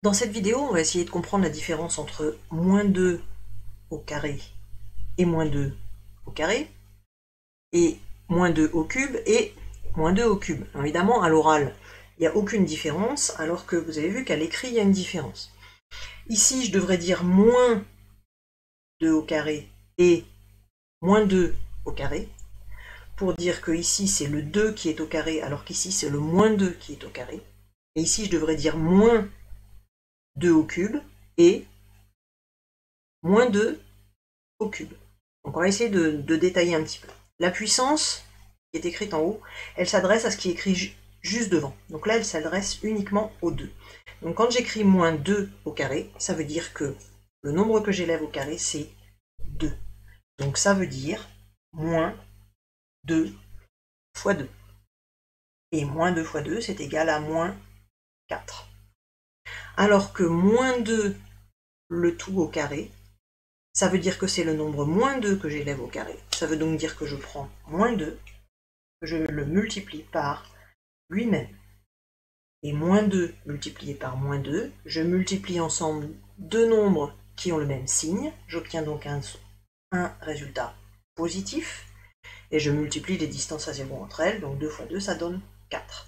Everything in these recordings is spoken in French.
Dans cette vidéo, on va essayer de comprendre la différence entre moins 2 au carré et moins 2 au carré, et moins 2 au cube et moins 2 au cube. Alors évidemment, à l'oral, il n'y a aucune différence, alors que vous avez vu qu'à l'écrit, il y a une différence. Ici, je devrais dire moins 2 au carré et moins 2 au carré, pour dire que ici, c'est le 2 qui est au carré, alors qu'ici, c'est le moins 2 qui est au carré. Et ici, je devrais dire moins 2 au cube et moins 2 au cube. Donc on va essayer de détailler un petit peu. La puissance, qui est écrite en haut, elle s'adresse à ce qui est écrit juste devant. Donc là, elle s'adresse uniquement au 2. Donc quand j'écris moins 2 au carré, ça veut dire que le nombre que j'élève au carré, c'est 2. Donc ça veut dire moins 2 fois 2. Et moins 2 fois 2, c'est égal à moins 4. Alors que moins 2, le tout au carré, ça veut dire que c'est le nombre moins 2 que j'élève au carré. Ça veut donc dire que je prends moins 2, que je le multiplie par lui-même. Et moins 2 multiplié par moins 2, je multiplie ensemble deux nombres qui ont le même signe. J'obtiens donc un résultat positif. Et je multiplie les distances à 0 entre elles. Donc 2 fois 2, ça donne 4.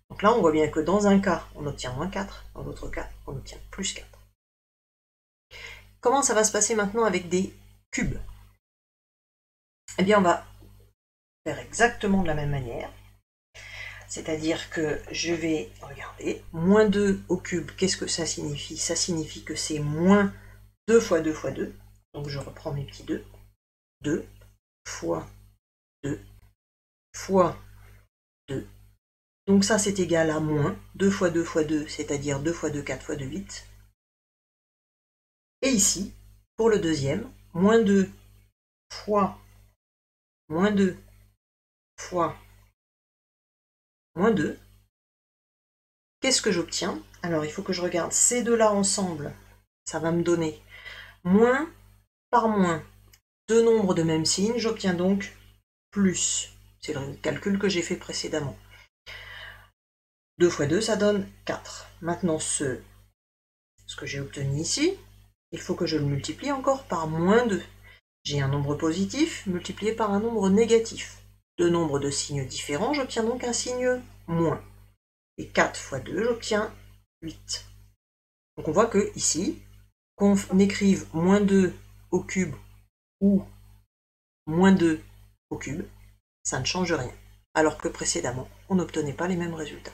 Donc là, on voit bien que dans un cas, on obtient moins 4. Dans l'autre cas, on obtient plus 4. Comment ça va se passer maintenant avec des cubes? Eh bien, on va faire exactement de la même manière. C'est-à-dire que je vais regarder, moins 2 au cube, qu'est-ce que ça signifie? Ça signifie que c'est moins 2 fois 2 fois 2. Donc je reprends mes petits 2. 2 fois 2 fois 2. Donc ça c'est égal à moins 2 fois 2 fois 2, c'est-à-dire 2 fois 2, 4 fois 2, 8. Et ici, pour le deuxième, moins 2 fois moins 2 fois moins 2. Qu'est-ce que j'obtiens? Alors il faut que je regarde ces deux-là ensemble. Ça va me donner moins par moins deux nombres de même signe, j'obtiens donc plus. C'est le calcul que j'ai fait précédemment. 2 fois 2, ça donne 4. Maintenant, ce que j'ai obtenu ici, il faut que je le multiplie encore par moins 2. J'ai un nombre positif multiplié par un nombre négatif. Deux nombres de signes différents, j'obtiens donc un signe moins. Et 4 fois 2, j'obtiens 8. Donc on voit que ici, qu'on écrive moins 2 au cube ou moins 2 au cube, ça ne change rien, alors que précédemment, on n'obtenait pas les mêmes résultats.